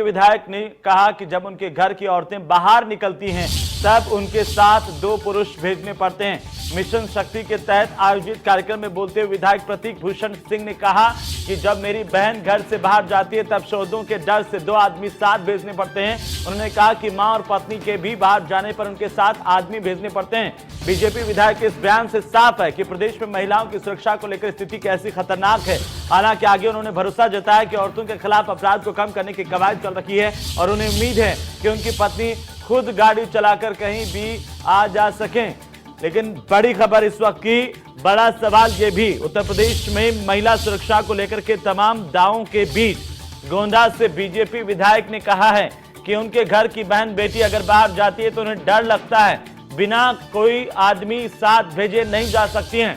के विधायक ने कहा कि जब उनके घर की औरतें बाहर निकलती हैं तब उनके साथ 2 पुरुष भेजने पड़ते हैं। मिशन शक्ति के तहत आयोजित कार्यक्रम में बोलते हुए विधायक प्रतीक भूषण सिंह ने कहा कि जब मेरी बहन घर से बाहर जाती है तब शोधों के डर से 2 आदमी साथ भेजने पड़ते हैं। उन्होंने कहा कि मां और पत्नी के भी बाहर जाने पर उनके साथ आदमी भेजने पड़ते हैं। बीजेपी विधायक के इस बयान से साफ है कि प्रदेश में महिलाओं की सुरक्षा को लेकर स्थिति कैसी खतरनाक है। हालांकि आगे उन्होंने भरोसा जताया कि औरतों के खिलाफ अपराध को कम करने की कवायद चल रही है और उन्हें उम्मीद है कि उनकी पत्नी खुद गाड़ी चलाकर कहीं भी आ जा सकें। लेकिन बड़ी खबर इस वक्त की, बड़ा सवाल ये भी, उत्तर प्रदेश में महिला सुरक्षा को लेकर के तमाम दावों के बीच गोंडा से बीजेपी विधायक ने कहा है कि उनके घर की बहन बेटी अगर बाहर जाती है तो उन्हें डर लगता है, बिना कोई आदमी साथ भेजे नहीं जा सकती हैं।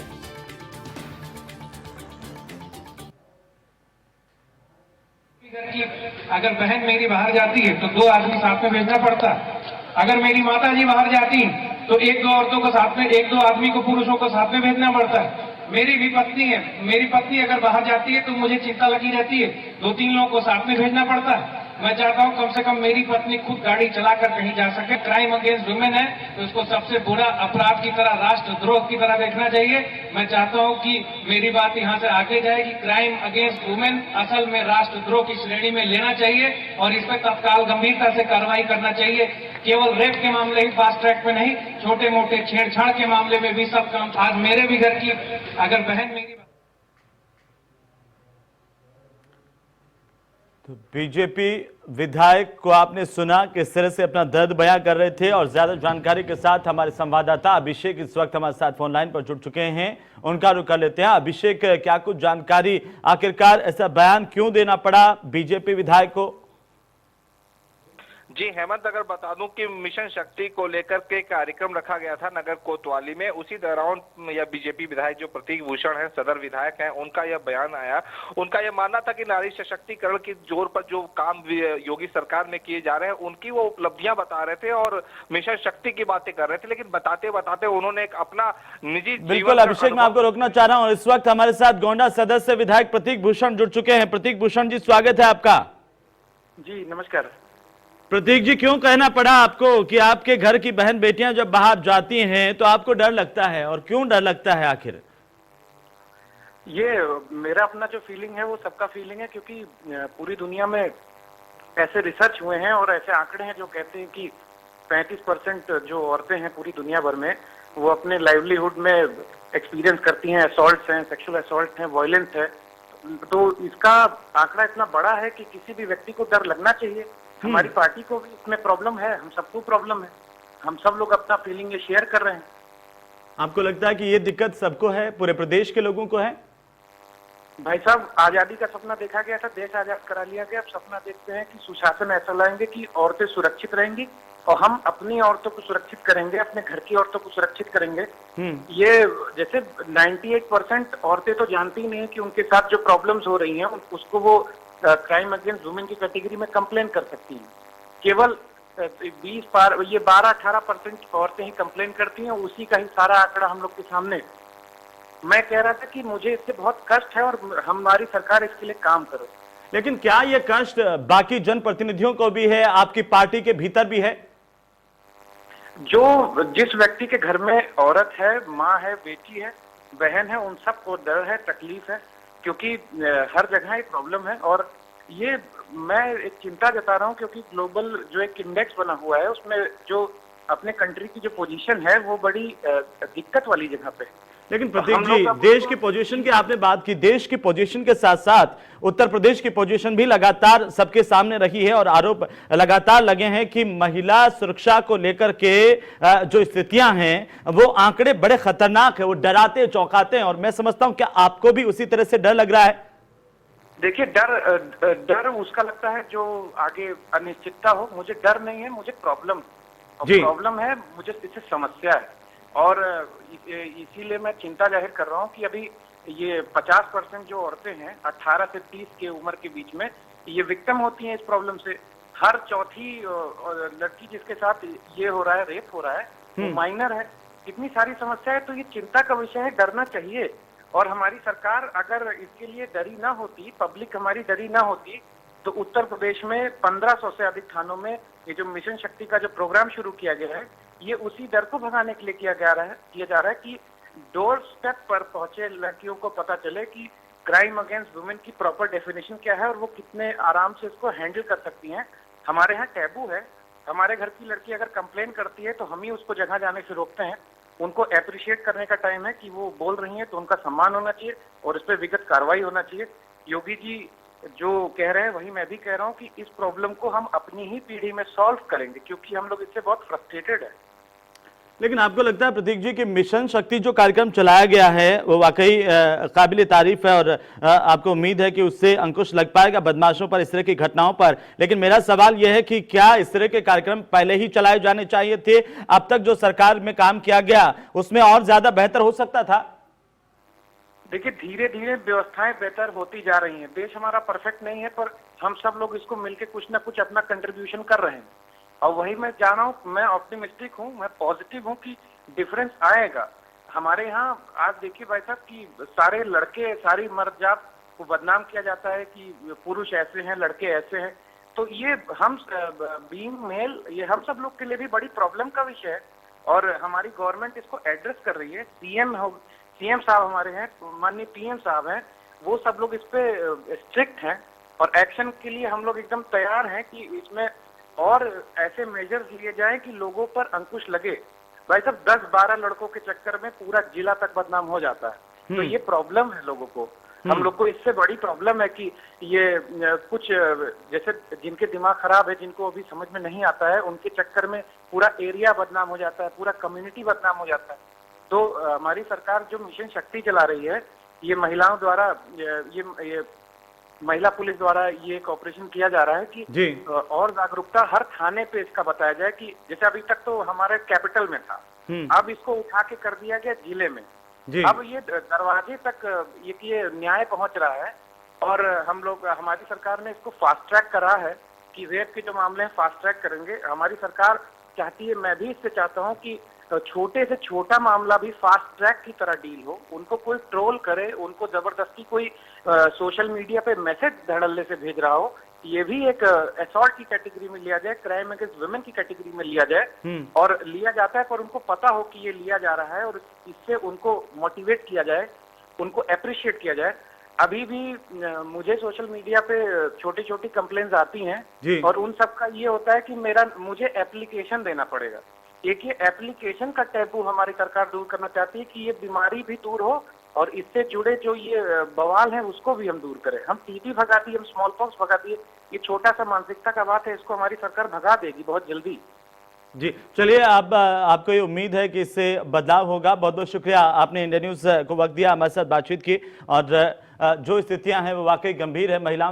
अगर बहन मेरी बाहर जाती है तो 2 आदमी साथ में भेजना पड़ता। अगर मेरी माता जी बाहर जाती हैं तो 1-2 औरतों को साथ में, 1-2 आदमी को, पुरुषों को साथ में भेजना पड़ता है। मेरी भी पत्नी है, मेरी पत्नी अगर बाहर जाती है तो मुझे चिंता लगी रहती है, 2-3 लोगों को साथ में भेजना पड़ता है। मैं चाहता हूं कम से कम मेरी पत्नी खुद गाड़ी चलाकर कहीं जा सके। क्राइम अगेंस्ट वुमेन है तो उसको सबसे बुरा अपराध की तरह, राष्ट्रद्रोह की तरह देखना चाहिए। मैं चाहता हूं कि मेरी बात यहां से आगे जाए कि क्राइम अगेंस्ट वुमेन असल में राष्ट्रद्रोह की श्रेणी में लेना चाहिए और इस पर तत्काल गंभीरता से कार्रवाई करना चाहिए। केवल रेप के मामले ही फास्ट ट्रैक में नहीं, छोटे मोटे छेड़छाड़ के मामले में भी सब काम। आज मेरे भी घर की अगर बहन मेरी तो बीजेपी विधायक को आपने सुना किस तरह से अपना दर्द बयां कर रहे थे और ज्यादा जानकारी के साथ हमारे संवाददाता अभिषेक इस वक्त हमारे साथ फोन लाइन पर जुड़ चुके हैं, उनका रुख कर लेते हैं। अभिषेक, क्या कुछ जानकारी, आखिरकार ऐसा बयान क्यों देना पड़ा बीजेपी विधायक को? जी हेमंत, अगर बता दूं कि मिशन शक्ति को लेकर के कार्यक्रम रखा गया था नगर कोतवाली में, उसी दौरान यह बीजेपी विधायक जो प्रतीक भूषण है, सदर विधायक हैं, उनका यह बयान आया। उनका यह मानना था कि नारी सशक्तिकरण के जोर पर जो काम योगी सरकार में किए जा रहे हैं उनकी वो उपलब्धियां बता रहे थे और मिशन शक्ति की बातें कर रहे थे, लेकिन बताते बताते उन्होंने एक अपना निजी बिल्कुल अभिषेक, मैं आपको रोकना चाह रहा हूँ। इस वक्त हमारे साथ गोंडा सदस्य विधायक प्रतीक भूषण जुड़ चुके हैं। प्रतीक भूषण जी, स्वागत है आपका। जी नमस्कार। प्रतीक जी, क्यों कहना पड़ा आपको कि आपके घर की बहन बेटियां जब बाहर जाती हैं तो आपको डर लगता है, और क्यों डर लगता है आखिर? ये मेरा अपना जो फीलिंग है वो सबका फीलिंग है, क्योंकि पूरी दुनिया में ऐसे रिसर्च हुए हैं और ऐसे आंकड़े हैं जो कहते हैं कि 35% जो औरतें हैं पूरी दुनिया भर में वो अपने लाइवलीहुड में एक्सपीरियंस करती हैं, असॉल्ट हैं, सेक्सुअल असॉल्ट हैं, वायलेंस है। तो इसका आंकड़ा इतना बड़ा है कि किसी भी व्यक्ति को डर लगना चाहिए। हमारी पार्टी को भी इसमें प्रॉब्लम है, हम सबको प्रॉब्लम है, हम सब लोग अपना फीलिंग ये शेयर कर रहे हैं। आपको लगता है कि ये दिक्कत सबको है, पूरे प्रदेश के लोगों को है? भाई साहब, आजादी का सपना देखा गया था, देश आजाद करा लिया गया। अब सपना देखते हैं कि सुशासन ऐसा लाएंगे कि औरतें सुरक्षित रहेंगी और हम अपनी औरतों को सुरक्षित करेंगे, अपने घर की औरतों को सुरक्षित करेंगे। ये जैसे 98% औरतें तो जानती ही नहीं है कि उनके साथ जो प्रॉब्लम्स हो रही हैं उसको वो क्राइम अगेंस्ट वुमेन की कैटेगरी में कंप्लेन कर सकती हैं। केवल 12-18% औरतें ही कंप्लेन करती हैं, उसी का ही सारा आंकड़ा हम लोग के सामने। मैं कह रहा था कि मुझे इससे बहुत कष्ट है और हमारी सरकार इसके लिए काम करे। लेकिन क्या ये कष्ट बाकी जनप्रतिनिधियों को भी है, आपकी पार्टी के भीतर भी है? जो जिस व्यक्ति के घर में औरत है, माँ है, बेटी है, बहन है, उन सबको डर है, तकलीफ है, क्योंकि हर जगह ये प्रॉब्लम है। और ये मैं एक चिंता जता रहा हूँ क्योंकि ग्लोबल जो एक इंडेक्स बना हुआ है उसमें जो अपने कंट्री की जो पोजीशन है वो बड़ी दिक्कत वाली जगह पे है। लेकिन प्रतीक जी, देश की पोजीशन की आपने बात की, देश की पोजीशन के साथ साथ उत्तर प्रदेश की पोजीशन भी लगातार सबके सामने रही है और आरोप लगातार लगे हैं कि महिला सुरक्षा को लेकर के जो स्थितियां हैं वो आंकड़े बड़े खतरनाक है, वो डराते चौंकाते हैं। और मैं समझता हूं क्या आपको भी उसी तरह से डर लग रहा है? देखिए, डर उसका लगता है जो आगे अनिश्चितता हो। मुझे डर नहीं है, मुझे प्रॉब्लम है, मुझे इससे समस्या है। और इसीलिए मैं चिंता जाहिर कर रहा हूँ कि अभी ये 50% जो औरतें हैं 18 से 30 के उम्र के बीच में, ये विक्टिम होती हैं इस प्रॉब्लम से। हर चौथी लड़की जिसके साथ ये हो रहा है, रेप हो रहा है, वो माइनर है। इतनी सारी समस्या है, तो ये चिंता का विषय है, डरना चाहिए। और हमारी सरकार अगर इसके लिए डरी ना होती, पब्लिक हमारी डरी ना होती, तो उत्तर प्रदेश में 1500 से अधिक थानों में ये जो मिशन शक्ति का जो प्रोग्राम शुरू किया गया है, ये उसी डर को भगाने के लिए किया जा रहा है कि डोर स्टेप पर पहुंचे लड़कियों को पता चले कि क्राइम अगेंस्ट वुमेन की प्रॉपर डेफिनेशन क्या है और वो कितने आराम से इसको हैंडल कर सकती हैं। हमारे यहाँ टैबू है, हमारे घर की लड़की अगर कंप्लेन करती है तो हम ही उसको जगह जाने से रोकते हैं। उनको अप्रिशिएट करने का टाइम है कि वो बोल रही हैं तो उनका सम्मान होना चाहिए और इस पर विगत कार्रवाई होना चाहिए। योगी जी जो कह रहे हैं वही मैं भी कह रहा हूं कि इस प्रॉब्लम को हम अपनी ही पीढ़ी में सॉल्व करेंगे, क्योंकि हम लोग इससे बहुत फ्रस्ट्रेटेड है। लेकिन आपको लगता है प्रतीक जी कि मिशन शक्ति जो कार्यक्रम चलाया गया है वो वाकई काबिल तारीफ है और आपको उम्मीद है कि उससे अंकुश लग पाएगा बदमाशों पर, इस तरह की घटनाओं पर? लेकिन मेरा सवाल यह है कि क्या इस तरह के कार्यक्रम पहले ही चलाए जाने चाहिए थे? अब तक जो सरकार में काम किया गया उसमें और ज्यादा बेहतर हो सकता था? देखिए, धीरे धीरे व्यवस्थाएं बेहतर होती जा रही हैं। देश हमारा परफेक्ट नहीं है, पर हम सब लोग इसको मिलकर कुछ ना कुछ अपना कंट्रीब्यूशन कर रहे हैं और वही मैं जान रहा हूँ। मैं ऑप्टिमिस्टिक हूँ, मैं पॉजिटिव हूँ कि डिफरेंस आएगा। हमारे यहाँ आज देखिए भाई साहब कि सारे लड़के, सारी मर्द जात को बदनाम किया जाता है कि पुरुष ऐसे हैं, लड़के ऐसे हैं। तो ये हम बीइंग मेल, ये हम सब लोग के लिए भी बड़ी प्रॉब्लम का विषय है और हमारी गवर्नमेंट इसको एड्रेस कर रही है। सीएम साहब हमारे हैं, माननीय पीएम साहब हैं, वो सब लोग इस पे स्ट्रिक्ट हैं और एक्शन के लिए हम लोग एकदम तैयार हैं कि इसमें और ऐसे मेजर्स लिए जाएं कि लोगों पर अंकुश लगे। भाई साहब 10-12 लड़कों के चक्कर में पूरा जिला तक बदनाम हो जाता है, तो ये प्रॉब्लम है लोगों को। हम लोग को इससे बड़ी प्रॉब्लम है कि ये कुछ जैसे जिनके दिमाग खराब है, जिनको अभी समझ में नहीं आता है, उनके चक्कर में पूरा एरिया बदनाम हो जाता है, पूरा कम्युनिटी बदनाम हो जाता है। तो हमारी सरकार जो मिशन शक्ति चला रही है, ये महिलाओं द्वारा, ये महिला पुलिस द्वारा ये एक ऑपरेशन किया जा रहा है कि और जागरूकता हर थाने पे इसका बताया जाए कि जैसे अभी तक तो हमारे कैपिटल में था, अब इसको उठा के कर दिया गया जिले में। अब ये दरवाजे तक ये न्याय पहुंच रहा है और हम लोग, हमारी सरकार ने इसको फास्ट ट्रैक करा है कि रेप के जो मामले हैं फास्ट ट्रैक करेंगे। हमारी सरकार चाहती है, मैं भी इससे चाहता हूँ कि छोटे से छोटा मामला भी फास्ट ट्रैक की तरह डील हो। उनको कोई ट्रोल करे, उनको जबरदस्ती कोई सोशल मीडिया पे मैसेज धड़ल्ले से भेज रहा हो, ये भी एक असॉल्ट की कैटेगरी में लिया जाए, क्राइम अगेंस्ट वुमेन की कैटेगरी में लिया जाए। और लिया जाता है पर उनको पता हो कि ये लिया जा रहा है और इससे उनको मोटिवेट किया जाए, उनको अप्रिशिएट किया जाए। अभी भी मुझे सोशल मीडिया पे छोटी छोटी कंप्लेंट्स आती हैं और उन सब का ये होता है कि मुझे एप्लीकेशन देना पड़ेगा। एक ये एप्लीकेशन का टैबू हमारी सरकार दूर करना चाहती है कि ये बीमारी भी दूर हो और इससे जुड़े जो ये बवाल है उसको भी हम दूर करें। हम टीबी भगा दिए, हम स्मॉल पॉक्स भगा दिए, ये छोटा सा मानसिकता का बात है, इसको हमारी सरकार भगा देगी बहुत जल्दी। जी चलिए, आपको ये उम्मीद है कि इससे बदलाव होगा। बहुत बहुत शुक्रिया, आपने इंडिया न्यूज को वक्त दिया, हमारे साथ बातचीत की और जो स्थितियां हैं वो वाकई गंभीर है। महिलाओं